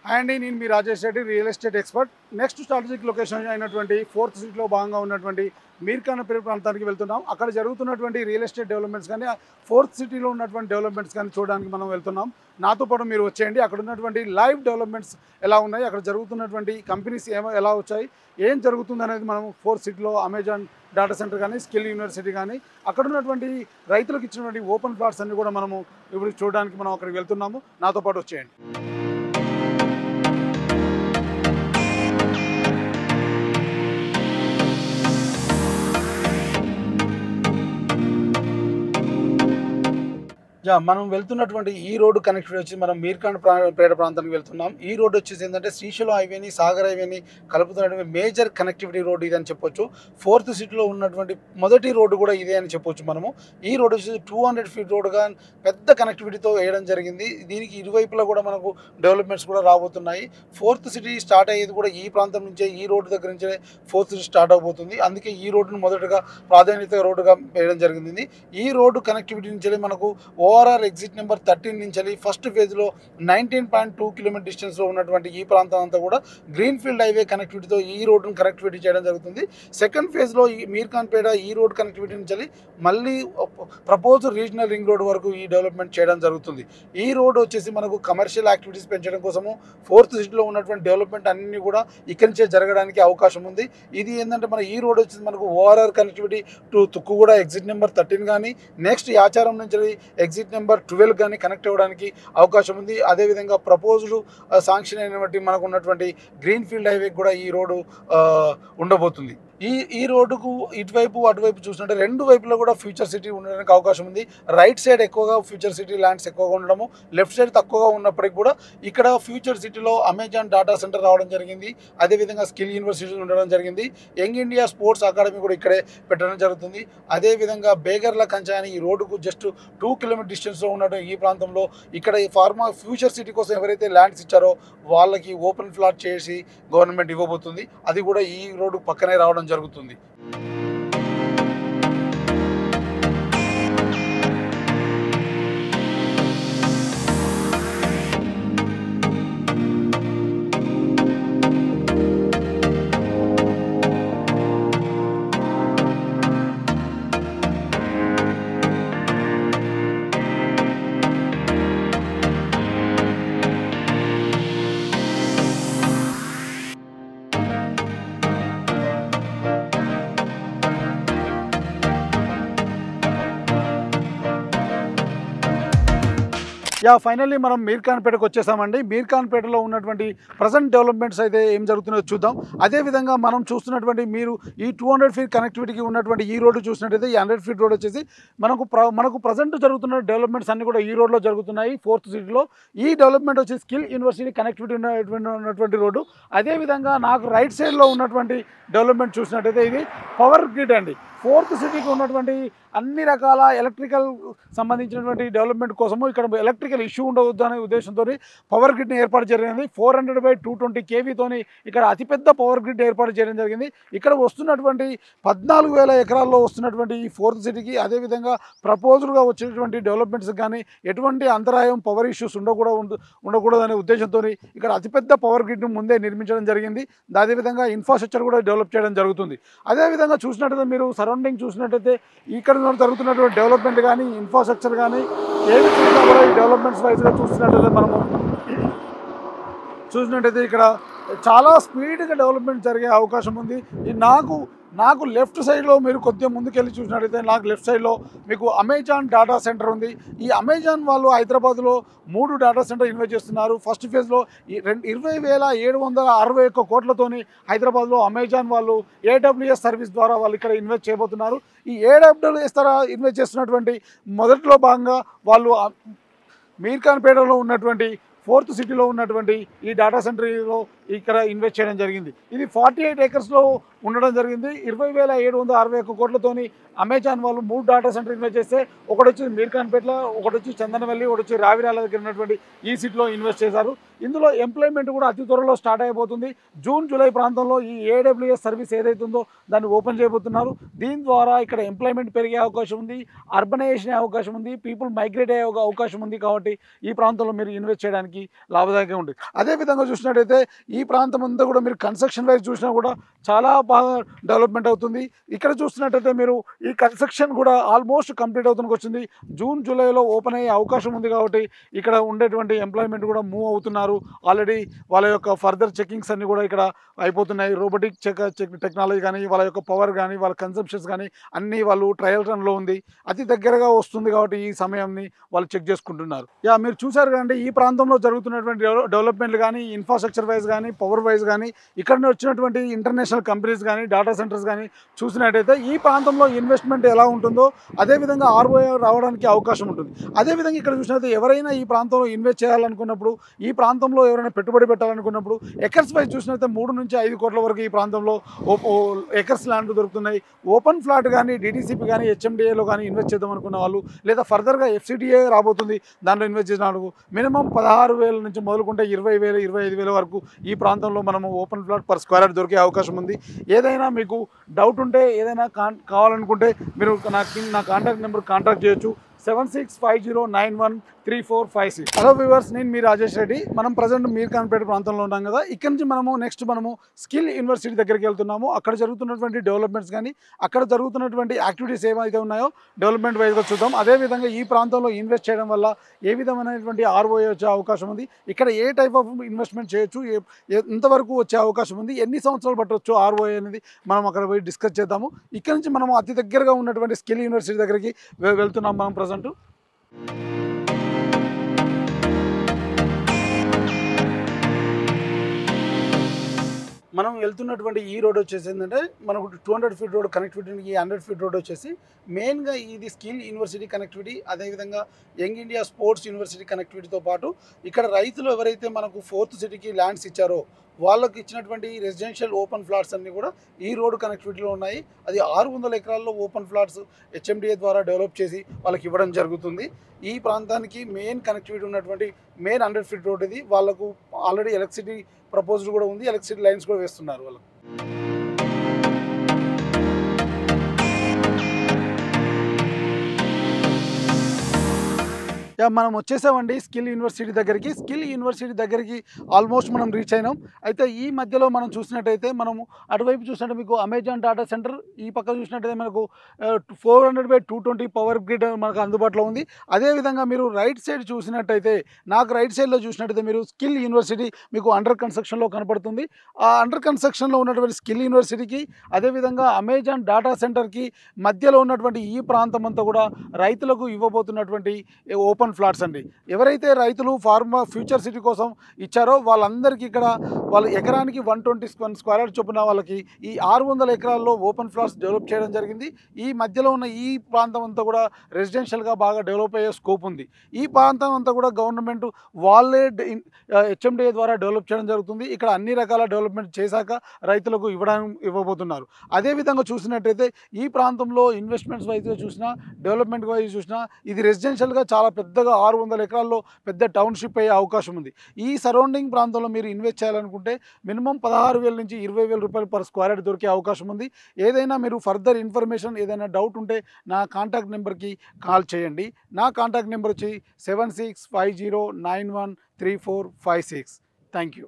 Hi అండి, నేను మీ Rajesh Reddy, real estate expert. Next strategic location అయినటువంటి 4th సిటీలో భాగంగా ఉన్నటువంటి మీర్ఖాన్పేట ప్రాంతానికి వెళ్తున్నాం. అక్కడ జరుగుతున్నటువంటి రియల్ ఎస్టేట్ డెవలప్మెంట్స్ కానీ 4th సిటీలో ఉన్నటువంటి డెవలప్మెంట్స్ కానీ చూడడానికి మనం వెళ్తున్నాం. నాతో పాటు మీరు వచ్చేయండి. అక్కడ ఉన్నటువంటి లైవ్ డెవలప్మెంట్స్ ఎలా ఉన్నాయి, అక్కడ జరుగుతున్నటువంటి కంపెనీస్ ఎలా వచ్చాయి, ఏం జరుగుతుంది అనేది మనం 4th సిటీలో అమెజాన్ డేటా సెంటర్ కానీ స్కిల్ యూనివర్సిటీ కానీ అక్కడ ఉన్నటువంటి రైతులకు ఇచ్చినటువంటి ఓపెన్ ప్లాట్స్ అన్ని కూడా మనము ఇప్పుడు చూడడానికి మనం అక్కడికి వెళ్తున్నాము. నాతో పాటు వచ్చేయండి. మనం వెళ్తున్నటువంటి ఈ రోడ్డు కనెక్టివిటీ వచ్చి మనం మీర్ఖాన్పేట ప్రాంతానికి వెళ్తున్నాం. ఈ రోడ్డు వచ్చేసి ఏంటంటే శ్రీశైలం హైవేని సాగర్ హైవేని కలుపుతున్నటువంటి మేజర్ కనెక్టివిటీ రోడ్డు ఇది అని చెప్పొచ్చు. 4th సిటీలో ఉన్నటువంటి మొదటి రోడ్డు కూడా ఇదే అని చెప్పొచ్చు మనము. ఈ రోడ్డు వచ్చేసి 200 ఫీట్ రోడ్డుగా పెద్ద కనెక్టివిటీతో వేయడం జరిగింది. దీనికి ఇరువైపులా కూడా మనకు డెవలప్మెంట్స్ కూడా రాబోతున్నాయి. 4th సిటీ స్టార్ట్ అయ్యేది కూడా ఈ ప్రాంతం నుంచే, ఈ రోడ్డు దగ్గర నుంచే 4th సిటీ స్టార్ట్ అవబోతుంది. అందుకే ఈ రోడ్డును మొదటగా ప్రాధాన్యత రోడ్డుగా వేయడం జరిగింది. ఈ రోడ్డు కనెక్టివిటీ నుంచి మనకు ఓఆర్ఆర్ ఎగ్జిట్ నెంబర్ 13 నుంచి ఫస్ట్ ఫేజ్లో 19.2 కిలోమీటర్ డిస్టెన్స్లో ఉన్నటువంటి ఈ ప్రాంతం అంతా కూడా గ్రీన్ ఫీల్డ్ హైవే కనెక్టివిటీతో ఈ రోడ్డును కనెక్టివిటీ చేయడం జరుగుతుంది. సెకండ్ ఫేజ్లో ఈ మీర్ఖాన్పేట ఈ రోడ్ కనెక్టివిటీ నుంచి మళ్ళీ ప్రపోజ్ రీజనల్ రింగ్ రోడ్ వరకు ఈ డెవలప్మెంట్ చేయడం జరుగుతుంది. ఈ రోడ్ వచ్చేసి మనకు కమర్షియల్ యాక్టివిటీస్ పెంచడం కోసము 4th సిటీలో ఉన్నటువంటి డెవలప్మెంట్ అన్నీ కూడా ఇక్కడి నుంచే జరగడానికి అవకాశం ఉంది. ఇది ఏంటంటే మన ఈ రోడ్ వచ్చేసి మనకు ORR connectivity to Tukkuguda exit number 13 కానీ నెక్స్ట్ యాచారం నుంచి ఎగ్జిట్ నెంబర్ 12 కానీ కనెక్ట్ అవ్వడానికి అవకాశం ఉంది. అదేవిధంగా ప్రపోజ్డ్ శాంక్షన్ అయినటువంటి మనకు ఉన్నటువంటి గ్రీన్ ఫీల్డ్ హైవే కూడా ఈ రోడ్డు ఉండబోతుంది. ఈ రోడ్డుకు ఇటువైపు అటువైపు చూసినట్టే రెండు వైపులో కూడా ఫ్యూచర్ సిటీ ఉండడానికి అవకాశం ఉంది. రైట్ సైడ్ ఎక్కువగా ఫ్యూచర్ సిటీ ల్యాండ్స్ ఎక్కువగా ఉండడము, లెఫ్ట్ సైడ్ తక్కువగా ఉన్నప్పటికీ కూడా ఇక్కడ ఫ్యూచర్ సిటీలో అమెజాన్ డేటా సెంటర్ రావడం జరిగింది. అదేవిధంగా స్కిల్ యూనివర్సిటీ ఉండడం జరిగింది. యంగ్ ఇండియా స్పోర్ట్స్ అకాడమీ కూడా ఇక్కడే పెట్టడం జరుగుతుంది. అదేవిధంగా బేగర్ల కంచా అని ఈ రోడ్డుకు జస్ట్ 2 కిలోమీటర్ డిస్టెన్స్లో ఉన్న ఈ ప్రాంతంలో ఇక్కడ ఈ ఫ్యూచర్ సిటీ కోసం ఎవరైతే ల్యాండ్స్ ఇచ్చారో వాళ్ళకి ఓపెన్ ఫ్లాట్ చేసి గవర్నమెంట్ ఇవ్వబోతుంది. అది కూడా ఈ రోడ్డు పక్కనే రావడం జరుగుతుంది. ఫైనల్లీ మనం మీర్ఖాన్పేటకు వచ్చేసామండి. మీర్ఖాన్పేటలో ఉన్నటువంటి ప్రజెంట్ డెవలప్మెంట్స్ అయితే ఏం జరుగుతున్నాయో చూద్దాం. అదేవిధంగా మనం చూస్తున్నటువంటి మీరు ఈ 200 ఫీట్ కనెక్టివిటీకి ఉన్నటువంటి ఈ రోడ్డు చూసినట్టయితే ఈ 100 ఫీట్ రోడ్ వచ్చేసి మనకు ప్రజెంట్ జరుగుతున్న డెవలప్మెంట్స్ అన్ని కూడా ఈ రోడ్లో జరుగుతున్నాయి 4th సిటీలో. ఈ డెవలప్మెంట్ వచ్చి స్కిల్ యూనివర్సిటీ కనెక్టివిటీ ఉన్నటువంటి రోడ్డు. అదేవిధంగా నాకు రైట్ సైడ్లో ఉన్నటువంటి డెవలప్మెంట్ చూసినట్టయితే ఇది పవర్ గ్రిడ్ అండి. 4th సిటీకి ఉన్నటువంటి అన్ని రకాల ఎలక్ట్రికల్ సంబంధించినటువంటి డెవలప్మెంట్ కోసము ఇక్కడ ఎలక్ట్రికల్ ఇష్యూ ఉండవద్దు అనే ఉద్దేశంతో పవర్ గ్రిడ్ని ఏర్పాటు జరిగింది. 400/220 kV ఇక్కడ అతిపెద్ద పవర్ గ్రిడ్ ఏర్పాటు చేయడం జరిగింది. ఇక్కడ వస్తున్నటువంటి 14,000 ఎకరాల్లో వస్తున్నటువంటి ఈ 4th సిటీకి అదేవిధంగా ప్రపోజల్గా వచ్చేటువంటి డెవలప్మెంట్స్ కానీ ఎటువంటి అంతరాయం పవర్ ఇష్యూస్ ఉండకూడదనే ఉద్దేశంతో ఇక్కడ అతిపెద్ద పవర్ గ్రిడ్ను ముందే నిర్మించడం జరిగింది. అదేవిధంగా ఇన్ఫ్రాస్ట్రక్చర్ కూడా డెవలప్ చేయడం జరుగుతుంది. అదేవిధంగా చూసినట్టయితే మీరు సరౌండింగ్ చూసినట్టయితే ఇక్కడ జరుగుతున్నటువంటి డెవలప్మెంట్ కానీ ఇన్ఫ్రాస్ట్రక్చర్ కానీ ఏమి చూసినా కూడా ఈ డెవలప్మెంట్స్ వైజ్గా చూసినట్టయితే ఇక్కడ చాలా స్పీడ్గా డెవలప్మెంట్ జరిగే అవకాశం ఉంది. నాకు లెఫ్ట్ సైడ్లో మీరు కొద్దిగా ముందుకెళ్ళి చూసినట్టయితే నాకు లెఫ్ట్ సైడ్లో మీకు అమెజాన్ డేటా సెంటర్ ఉంది. ఈ అమెజాన్ వాళ్ళు హైదరాబాద్లో 3 డేటా సెంటర్ ఇన్వెస్ట్ చేస్తున్నారు. ఫస్ట్ ఫేజ్లో 20,761 కోట్లతోని హైదరాబాద్లో అమెజాన్ వాళ్ళు AWS సర్వీస్ ద్వారా వాళ్ళు ఇక్కడ ఇన్వెస్ట్ చేయబోతున్నారు. ఈ AWS ద్వారా ఇన్వెస్ట్ చేస్తున్నటువంటి మొదట్లో భాగంగా వాళ్ళు మీర్ఖాన్పేటలో ఉన్నటువంటి 4th సిటీలో ఉన్నటువంటి ఈ డేటా సెంటర్లో ఇక్కడ ఇన్వెస్ట్ చేయడం జరిగింది. ఇది 48 ఏకర్స్లో ఉండడం జరిగింది. 20,761 కోట్లతోని అమెజాన్ వాళ్ళు 3 డాటా సెంటర్ ఇన్వెస్ట్ చేస్తే ఒకటి వచ్చి మీర్ఖాన్పేటలో, ఒకటి వచ్చి చందనవల్లి, ఒకటి వచ్చి రావిరాల దగ్గర ఉన్నటువంటి ఈ సిటీలో ఇన్వెస్ట్ చేశారు. ఇందులో ఎంప్లాయ్మెంట్ కూడా అతి త్వరలో స్టార్ట్ అయిపోతుంది. జూన్ జూలై ప్రాంతంలో ఈ ఏడబ్ల్యూఎస్ సర్వీస్ ఏదైతే ఉందో దాన్ని ఓపెన్ చేయబోతున్నారు. దీని ద్వారా ఇక్కడ ఎంప్లాయ్మెంట్ పెరిగే అవకాశం ఉంది, అర్బనైజేషన్ అయ్యే అవకాశం ఉంది, పీపుల్ మైగ్రేట్ అయ్యే అవకాశం ఉంది. కాబట్టి ఈ ప్రాంతంలో మీరు ఇన్వెస్ట్ చేయడానికి లాభదాయకంగా ఉంటుంది. అదేవిధంగా చూసినట్టయితే ఈ ప్రాంతం అంతా కూడా మీరు కన్స్ట్రక్షన్ వైజ్ చూసినా కూడా చాలా బాగా డెవలప్మెంట్ అవుతుంది. ఇక్కడ చూస్తున్నట్టయితే మీరు ఈ కన్స్ట్రక్షన్ కూడా ఆల్మోస్ట్ కంప్లీట్ అవుతునికి వచ్చింది. జూన్ జూలైలో ఓపెన్ అయ్యే అవకాశం ఉంది. కాబట్టి ఇక్కడ ఉండేటువంటి ఎంప్లాయ్మెంట్ కూడా మూవ్ అవుతున్నారు. ఆల్రెడీ వాళ్ళ యొక్క ఫర్దర్ చెకింగ్స్ అన్నీ కూడా ఇక్కడ అయిపోతున్నాయి. రోబోటిక్ టెక్నాలజీ కానీ, వాళ్ళ యొక్క పవర్ కానీ, వాళ్ళ కన్సంప్షన్స్ కానీ అన్నీ వాళ్ళు ట్రయల్ రన్లో ఉంది. అతి దగ్గరగా వస్తుంది కాబట్టి ఈ సమయాన్ని వాళ్ళు చెక్ చేసుకుంటున్నారు. మీరు చూసారు కదండి, ఈ ప్రాంతంలో జరుగుతున్నటువంటి డెవలప్మెంట్లు కానీ, ఇన్ఫ్రాస్ట్రక్చర్ వైజ్ కానీ, పవర్ వైజ్ కానీ, ఇక్కడ వచ్చినటువంటి ఇంటర్నేషనల్ కంపెనీస్ కానీ, డేటా సెంటర్స్ కానీ చూసినట్టయితే ఈ ప్రాంతంలో ఇన్వెస్ట్మెంట్ ఎలా ఉంటుందో అదేవిధంగా ఆర్ఓఐ రావడానికి అవకాశం ఉంటుంది. అదేవిధంగా ఇక్కడ చూసినట్లయితే ఎవరైనా ఈ ప్రాంతంలో ఇన్వెస్ట్ చేయాలనుకున్నప్పుడు, ఈ ప్రాంతంలో ఎవరైనా పెట్టుబడి పెట్టాలనుకున్నప్పుడు ఎకర్స్ వైజ్ చూసినట్లయితే 3 నుంచి 5 కోట్ల వరకు ఈ ప్రాంతంలో ఎకర్స్ ల్యాండ్ దొరుకుతున్నాయి. ఓపెన్ ఫ్లాట్ కానీ, డిటిసిపి కానీ, హెచ్ఎండిఏలో కానీ ఇన్వెస్ట్ చేద్దాం అనుకున్న వాళ్ళు, లేదా ఫర్దర్గా ఎఫ్సిడిఏ రాబోతుంది దాంట్లో ఇన్వెస్ట్ చేసిన వాళ్ళకు మినిమం 16,000 నుంచి మొదలుకుంటే 20,000, 25,000 వరకు ఈ ప్రాంతంలో మనము open flat per square yard దొరికే అవకాశం ఉంది. ఏదైనా మీకు డౌట్ ఉంటే, ఏదైనా కావాలనుకుంటే మీరు నా కాంటాక్ట్ నెంబర్ కాంటాక్ట్ చేయొచ్చు. 7650913456. హలో వ్యూవర్స్, నేను మీ రాజేష్ రెడ్డి. మనం ప్రజెంట్ మీర్ఖాన్పేట ప్రాంతంలో ఉన్నాం కదా. ఇక్కడ నుంచి మనము స్కిల్ యూనివర్సిటీ దగ్గరికి వెళ్తున్నాము. అక్కడ జరుగుతున్నటువంటి డెవలప్మెంట్స్ కానీ, అక్కడ జరుగుతున్నటువంటి యాక్టివిటీస్ ఏమైతే ఉన్నాయో డెవలప్మెంట్ వైజ్గా చూద్దాం. అదేవిధంగా ఈ ప్రాంతంలో ఇన్వెస్ట్ చేయడం వల్ల ఏ విధమైనటువంటి ఆర్ఓఐ వచ్చే అవకాశం ఉంది, ఇక్కడ ఏ టైప్ ఆఫ్ ఇన్వెస్ట్మెంట్ చేయొచ్చు, ఎంతవరకు వచ్చే అవకాశం ఉంది, ఎన్ని సంవత్సరాలు పట్టవచ్చు ఆర్ఓఐ అనేది మనం అక్కడ పోయి డిస్కస్ చేద్దాము. ఇక్కడ నుంచి మనము అతి దగ్గరగా ఉన్నటువంటి స్కిల్ యూనివర్సిటీ దగ్గరికి వెళ్తున్నాం మనం ప్రజెంట్. మనం వెళ్తున్నటువంటి ఈ రోడ్ వచ్చేసి ఏంటంటే మనకు 200 ఫీట్ రోడ్ కనెక్టివిటీకి 100 ఫీట్ రోడ్ వచ్చేసి మెయిన్గా ఇది స్కిల్ యూనివర్సిటీ కనెక్టివిటీ, అదేవిధంగా యంగ్ ఇండియా స్పోర్ట్స్ యూనివర్సిటీ కనెక్టివిటీతో పాటు ఇక్కడ రైతులు ఎవరైతే మనకు 4th సిటీకి ల్యాండ్స్ ఇచ్చారో వాళ్ళకి ఇచ్చినటువంటి రెసిడెన్షియల్ ఓపెన్ ఫ్లాట్స్ అన్నీ కూడా ఈ రోడ్డు కనెక్టివిటీలో ఉన్నాయి. అది 600 ఎకరాల్లో ఓపెన్ ఫ్లాట్స్ హెచ్ఎండిఏ ద్వారా డెవలప్ చేసి వాళ్ళకి ఇవ్వడం జరుగుతుంది. ఈ ప్రాంతానికి మెయిన్ కనెక్టివిటీ ఉన్నటువంటి మెయిన్ 100 ఫీట్ రోడ్ ఇది. వాళ్ళకు ఆల్రెడీ ఎలక్ట్రిసిటీ ప్రపోజల్ కూడా ఉంది, ఎలక్ట్రిసిటీ లైన్స్ కూడా వేస్తున్నారు వాళ్ళకు. మనం వచ్చేసామండి స్కిల్ యూనివర్సిటీ దగ్గరికి. స్కిల్ యూనివర్సిటీ దగ్గరికి ఆల్మోస్ట్ మనం రీచ్ అయినాం. అయితే ఈ మధ్యలో మనం చూసినట్టయితే మనము అటువైపు చూసినట్టు మీకు అమెజాన్ డేటా సెంటర్, ఈ పక్క చూసినట్టయితే మనకు 400/220 పవర్ గ్రిడ్ మనకు అందుబాటులో ఉంది. అదేవిధంగా మీరు రైట్ సైడ్ చూసినట్టయితే, నాకు రైట్ సైడ్లో చూసినట్టయితే మీరు స్కిల్ యూనివర్సిటీ మీకు అండర్ కన్స్ట్రక్షన్లో కనపడుతుంది. ఆ అండర్ కన్స్ట్రక్షన్లో ఉన్నటువంటి స్కిల్ యూనివర్సిటీకి, అదేవిధంగా అమెజాన్ డేటా సెంటర్కి మధ్యలో ఉన్నటువంటి ఈ ప్రాంతం అంతా కూడా రైతులకు ఇవ్వబోతున్నటువంటి ఓపెన్ ఫ్లాట్స్ అండి. ఎవరైతే రైతులు ఫ్యూచర్ సిటీ కోసం ఇచ్చారో వాళ్ళందరికీ ఇక్కడ వాళ్ళు ఎకరానికి 120 స్క్వేర్ యార్డ్ చొప్పున వాళ్ళకి ఈ 600 ఎకరాల్లో ఓపెన్ ఫ్లాట్స్ డెవలప్ చేయడం జరిగింది. ఈ మధ్యలో ఉన్న ఈ ప్రాంతం అంతా కూడా రెసిడెన్షియల్గా బాగా డెవలప్ అయ్యే స్కోప్ ఉంది. ఈ ప్రాంతం అంతా కూడా గవర్నమెంట్ వాళ్ళే హెచ్ఎండిఏ ద్వారా డెవలప్ చేయడం జరుగుతుంది. ఇక్కడ అన్ని రకాల డెవలప్మెంట్ చేశాక రైతులకు ఇవ్వబోతున్నారు. అదేవిధంగా చూసినట్టయితే ఈ ప్రాంతంలో ఇన్వెస్ట్మెంట్స్ వైజ్గా చూసినా, డెవలప్మెంట్ వైజ్ చూసినా ఇది రెసిడెన్షియల్గా చాలా పెద్దగా 600 ఎకరాల్లో పెద్ద టౌన్షిప్ అయ్యే అవకాశం ఉంది. ఈ సరౌండింగ్ ప్రాంతంలో మీరు ఇన్వెస్ట్ చేయాలనుకుంటే మినిమం 16,000 నుంచి 20,000 రూపాయలు పర్ స్క్వేర్ యార్డ్ దొరికే అవకాశం ఉంది. ఏదైనా మీరు ఫర్దర్ ఇన్ఫర్మేషన్, ఏదైనా డౌట్ ఉంటే నా కాంటాక్ట్ నెంబర్కి కాల్ చేయండి. నా కాంటాక్ట్ నెంబర్ వచ్చి 7650913456. Thank you.